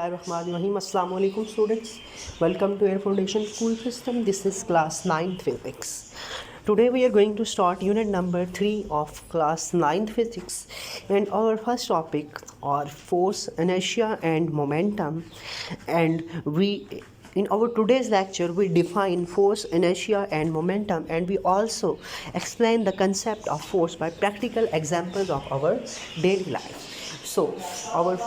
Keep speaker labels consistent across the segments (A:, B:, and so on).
A: Bismillahirrahmanirrahim. Assalamu alaikum students. Welcome to Air Foundation School System. This is class 9th physics. Today we are going to start unit number 3 of class 9th physics, and our first topic are force, inertia and momentum. And we in our today's lecture we define force, inertia and momentum, and we also explain the concept of force by practical examples of our daily life. So our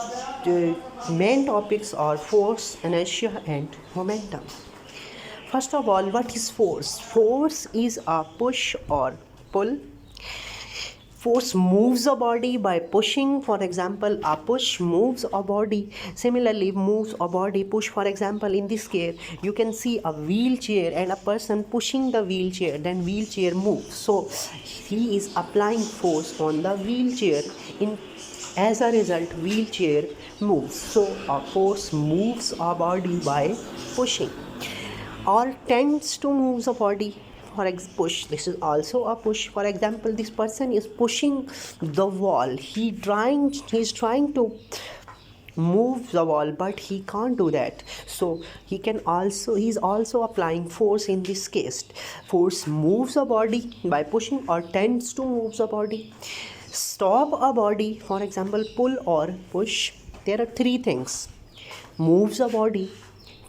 A: main topics are force, inertia and momentum. First of all, what is force? Force is a push or pull. Force moves a body by pushing. For example, a push moves a body. Similarly, moves a body. Push, for example, in this case you can see a wheelchair and a person pushing the wheelchair, then wheelchair moves. So he is applying force on the wheelchair. As a result, wheelchair moves. So a force moves a body by pushing or tends to move the body. For push, this is also a push. For example, this person is pushing the wall. He's trying to move the wall, but he can't do that. So he's also applying force in this case. Force moves a body by pushing or tends to move the body. Stop a body, for example, pull or push. There are three things: moves a body,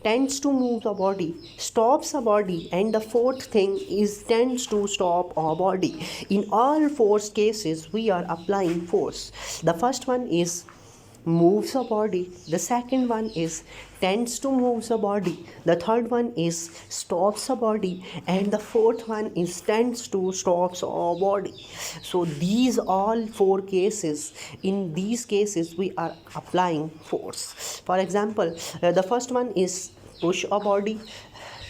A: tends to move the body, stops a body, and the fourth thing is tends to stop a body. In all four cases we are applying force. The first one is moves a body, the second one is tends to move the body, the third one is stops a body, and the fourth one is tends to stops a body. So these all four cases, in these cases we are applying force. For example, the first one is push a body,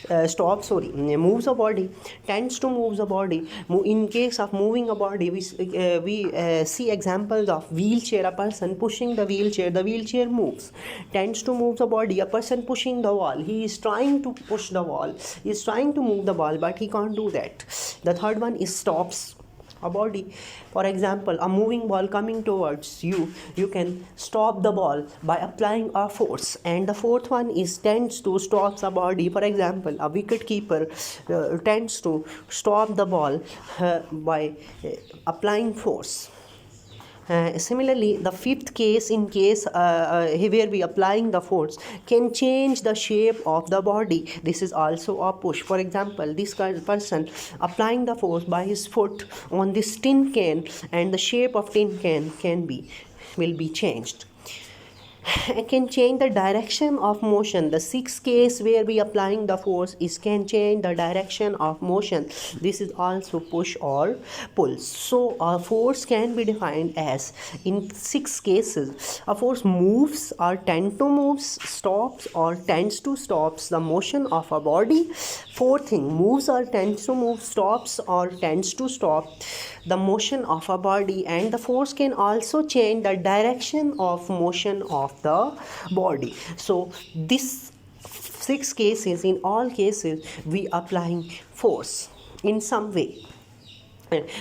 A: moves a body, tends to move the body. In case of moving a body, we see examples of wheelchair. A person pushing the wheelchair moves. Tends to move the body, a person pushing the wall. He is trying to push the wall, he is trying to move the ball, but he can't do that. The third one is stops a body. For example, a moving ball coming towards you, you can stop the ball by applying a force. And the fourth one is tends to stop the body. For example, a wicket keeper tends to stop the ball by applying force. Similarly, the fifth case, in case where we applying the force, can change the shape of the body. This is also a push. For example, this person applying the force by his foot on this tin can, and the shape of tin can will be changed. Can change the direction of motion. The sixth case where we applying the force is can change the direction of motion. This is also push or pull. So a force can be defined as, in six cases, a force moves or tend to moves, stops or tends to stops the motion of a body. Fourth thing, moves or tends to move, stops or tends to stop the motion of a body. And the force can also change the direction of motion of the body. So this six cases, in all cases we applying force in some way.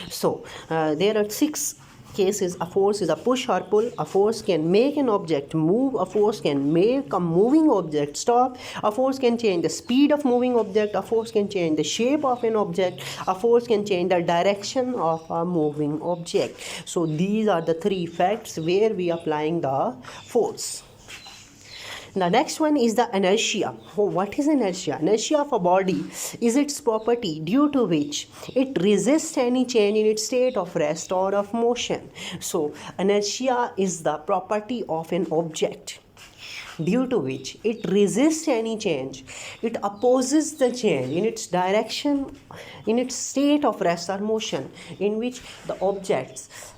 A: So there are six cases. A force is a push or pull. A force can make an object move. A force can make a moving object stop. A force can change the speed of moving object. A force can change the shape of an object. A force can change the direction of a moving object. So these are the three facts where we applying the force. The next one is the inertia. What is inertia? Inertia of a body is its property due to which it resists any change in its state of rest or of motion. So inertia is the property of an object due to which it resists any change. It opposes the change in its direction, in its state of rest or motion, in which the objects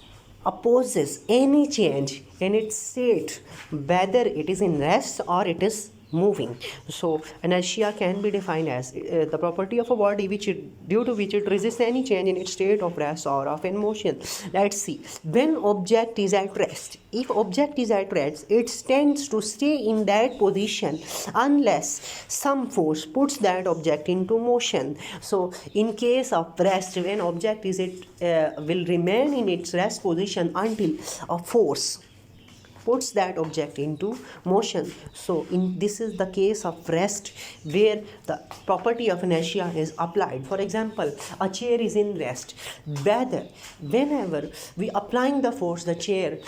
A: opposes any change in its state, whether it is in rest or it is moving. So inertia can be defined as the property of a body due to which it resists any change in its state of rest or of in motion. Let's see. When object is at rest, if object is at rest, it tends to stay in that position unless some force puts that object into motion. So in case of rest, when object will remain in its rest position until a force puts that object into motion. So this is the case of rest, where the property of inertia is applied. For example, a chair is in rest. Whenever we applying the force, the chair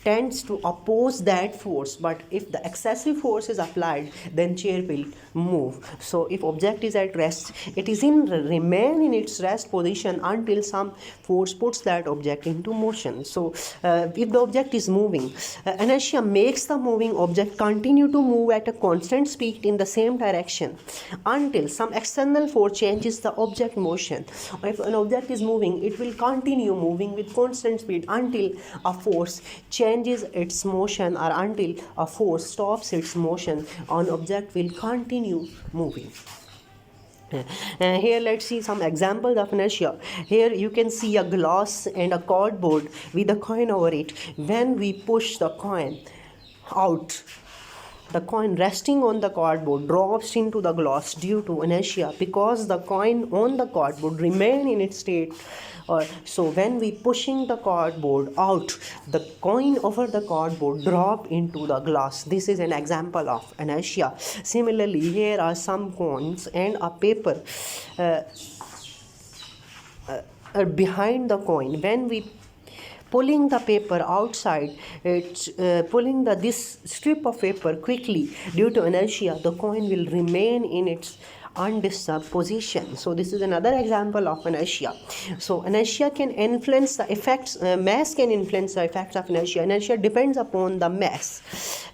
A: tends to oppose that force, but if the excessive force is applied, then chair will move. So if object is at rest, it is remain in its rest position until some force puts that object into motion. So if the object is moving, inertia makes the moving object continue to move at a constant speed in the same direction until some external force changes the object motion. If an object is moving, it will continue moving with constant speed until a force changes its motion, or until a force stops its motion. An object will continue moving. Here let's see some examples of inertia. Here you can see a glass and a cardboard with a coin over it. When we push the coin out, the coin resting on the cardboard drops into the glass due to inertia, because the coin on the cardboard remain in its state. So when we pushing the cardboard out, the coin over the cardboard drop into the glass. This is an example of inertia. Similarly, here are some coins and a paper behind the coin. When we pulling the paper outside, it's pulling this strip of paper quickly due to inertia, the coin will remain in its undisturbed position. So this is another example of inertia. So inertia can influence the effects, mass can influence the effects of inertia. Inertia depends upon the mass.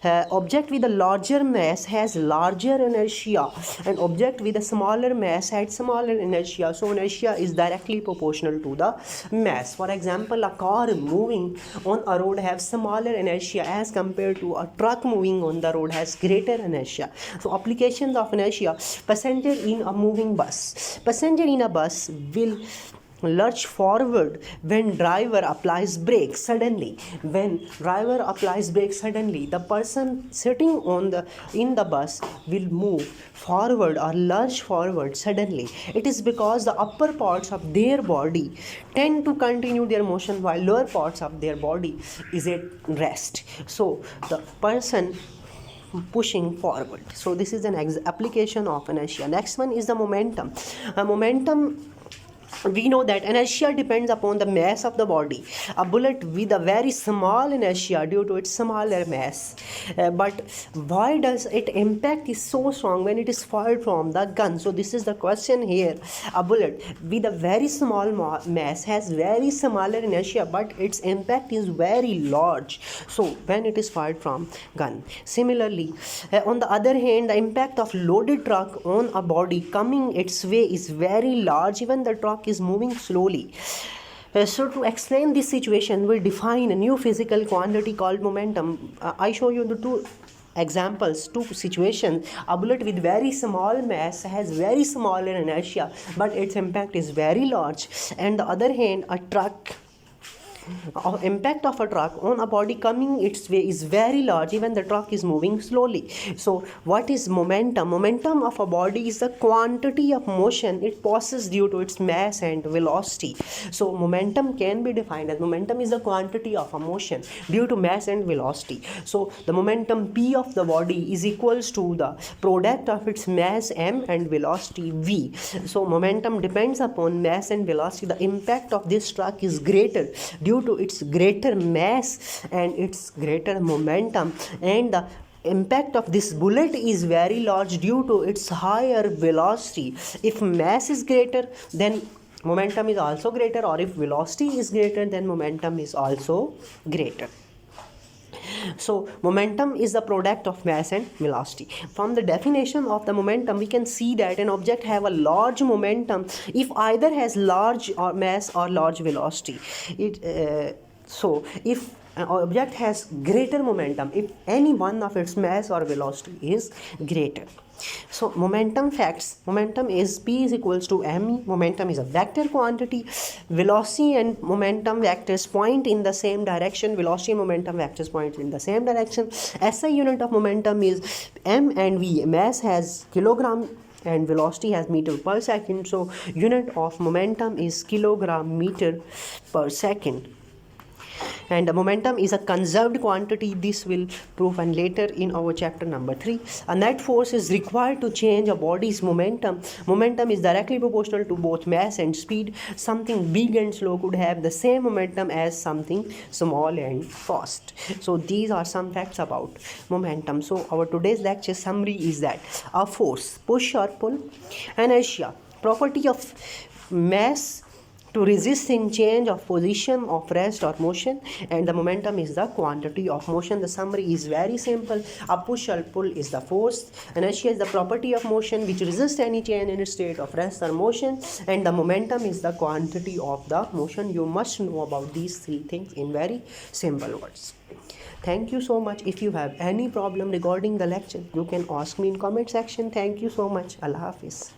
A: Object with a larger mass has larger inertia, and object with a smaller mass has smaller inertia. So inertia is directly proportional to the mass. For example, a car moving on a road has smaller inertia as compared to a truck moving on the road has greater inertia. So applications of inertia: passenger in a moving bus. Passenger in a bus will lurch forward when driver applies brakes suddenly. When driver applies brakes suddenly, the person sitting in the bus will move forward or lurch forward suddenly. It is because the upper parts of their body tend to continue their motion while lower parts of their body is at rest. So the person pushing forward. So this is an application of inertia. Next one is the momentum. Momentum, we know that inertia depends upon the mass of the body. A bullet with a very small inertia due to its smaller mass. But why does its impact is so strong when it is fired from the gun? So this is the question here. A bullet with a very small mass has very smaller inertia, but its impact is very large. So when it is fired from gun. Similarly, on the other hand, the impact of loaded truck on a body coming its way is very large, even the truck is moving slowly. So to explain this situation, we define a new physical quantity called momentum. I show you the two examples, two situations. A bullet with very small mass has very smaller inertia, but its impact is very large. And the other hand, a truck, impact of a truck on a body coming its way is very large, even the truck is moving slowly. So what is momentum? Momentum of a body is the quantity of motion it passes due to its mass and velocity. So momentum can be defined as momentum is the quantity of a motion due to mass and velocity. So the momentum P of the body is equals to the product of its mass m and velocity v. So momentum depends upon mass and velocity. The impact of this truck is greater due to its greater mass and its greater momentum, and the impact of this bullet is very large due to its higher velocity. If mass is greater, then momentum is also greater, or if velocity is greater, then momentum is also greater. So momentum is the product of mass and velocity. From the definition of the momentum, we can see that an object have a large momentum if either has large or mass or large velocity. So if an object has greater momentum if any one of its mass or velocity is greater. So momentum facts: momentum is P is equals to m. Momentum is a vector quantity. Velocity and momentum vectors point in the same direction. Velocity and momentum vectors point in the same direction. SI unit of momentum is m and v. Mass has kilogram and velocity has meter per second. So unit of momentum is kilogram meter per second. and the momentum is a conserved quantity. This will prove and later in our chapter number 3. A net force is required to change a body's momentum. Momentum is directly proportional to both mass and speed. Something big and slow could have the same momentum as something small and fast. So these are some facts about momentum. So our today's lecture summary is that a force, push or pull, inertia, property of mass to resist in change of position, of rest or motion, and the momentum is the quantity of motion. The summary is very simple. A push or pull is the force, inertia is the property of motion which resists any change in state of rest or motion, and the momentum is the quantity of the motion. You must know about these three things in very simple words. Thank you so much. If you have any problem regarding the lecture, you can ask me in comment section. Thank you so much. Allah Hafiz.